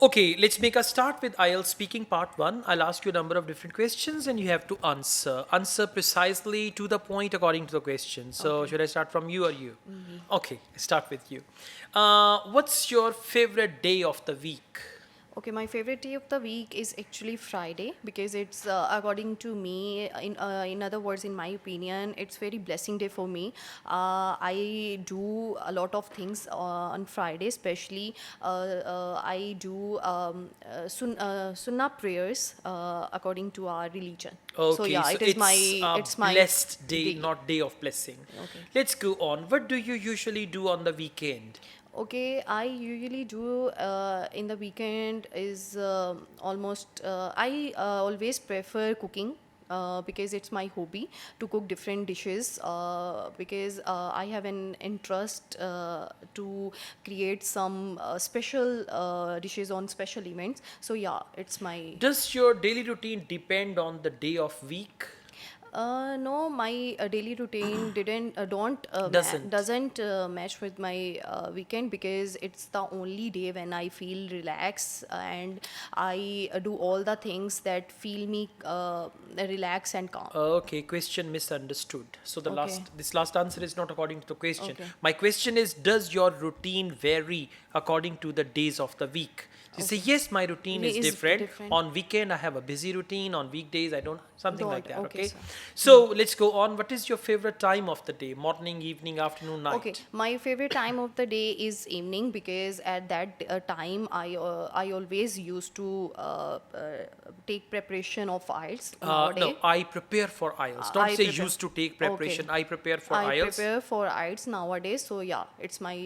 Okay, let's make a start with Ielts speaking part one. I'll ask you a number of different questions and you have to answer. Answer precisely to the point according to the question. So, Okay. should I start from you or you? Me. Okay, start with you. What's your favorite day of the week? Okay, my favorite day of the week is actually Friday because it's according to me, in other words, in my opinion, it's very blessing day for me. I do a lot of things on Friday, especially I do sunnah prayers according to our religion. So Okay, yeah, so it is my it's a it's my blessed day, day. not day of blessing. Okay. Let's go on. What do you usually do on the weekend? Okay, I usually do in the weekend is almost I always prefer cooking because it's my hobby to cook different dishes because I have an interest to create some special dishes on special events. So yeah, it's my Does your daily routine depend on the day of week? no, my daily routine didn't don't Doesn't. doesn't match with my weekend because it's the only day when I feel relaxed and I do all the things that feel me relax and calm. Okay, question misunderstood. So Okay. this last answer is not according to the question. Okay. My question is, does your routine vary according to the days of the week? You say Okay. yes, my routine is Is different. different. On weekend I have a busy routine. On weekdays I don't. Something like Don't. that. Okay, Okay. sir. So let's go on. What is your favorite time of the day? Morning, evening, afternoon, Okay, night? my favorite time of the day is evening because at that time I always used to take preparation of Ielts No, nowadays. I prepare for IELTS. Don't I say prepare. used to take Okay. preparation. I prepare for I IELTS. prepare for Ielts nowadays, so yeah, it's my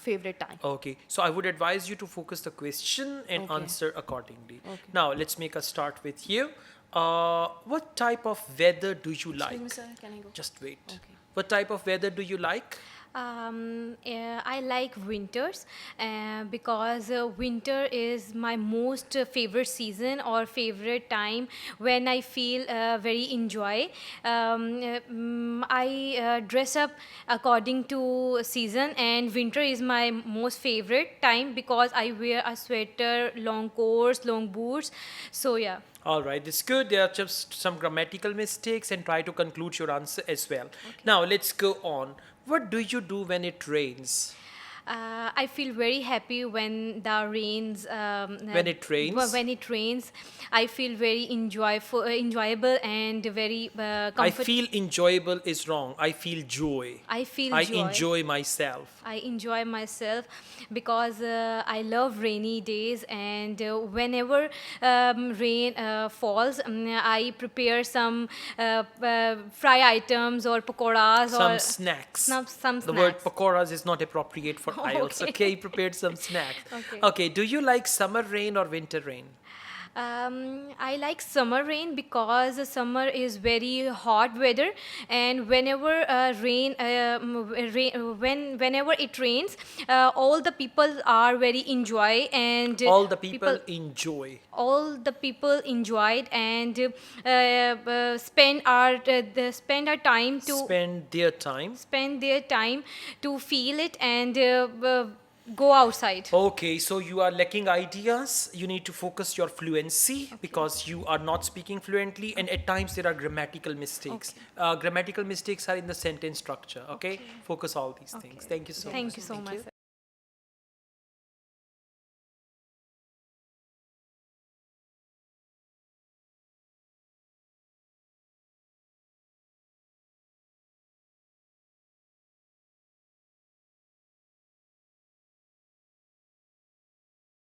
favorite time. Okay, so I would advise you to focus the question and Okay. answer accordingly. Okay. Now, let's make a start with you. What type of weather do you Excuse me, like? sir. Can I go? Just wait. Okay. What type of weather do you like? I like winters because winter is my most favorite season or favorite time when I feel very enjoy. I dress up according to season, and winter is my most favorite time because I wear a sweater, long coats, long boots. So yeah. All right, it's good. There are just some grammatical mistakes and try to conclude your answer as well. Now, let's go on. What do you do when it rains? I feel very happy when the rains. When it rains? When it rains, I feel very enjoyable and very I comfort. feel enjoyable is wrong. I feel joy. I feel I joy. enjoy myself. I enjoy myself because I love rainy days, and whenever rain falls, I prepare some fry items or pakoras Some or snacks. some The word snacks. pakoras is not appropriate for IELTS. Okay. Okay, prepared some snacks. Okay. Okay, do you like summer rain or winter rain? I like summer rain because summer is very hot weather, and whenever whenever it rains, all the people are very enjoy and All the people enjoy. all the people enjoyed and spend our time to spend their time to feel it and go outside. Okay, so you are lacking ideas. You need to focus your fluency because you are not speaking fluently, and at times there are grammatical mistakes. Okay. Grammatical mistakes are in the sentence structure. Okay, focus all these things. Thank you so much. Thank you so much.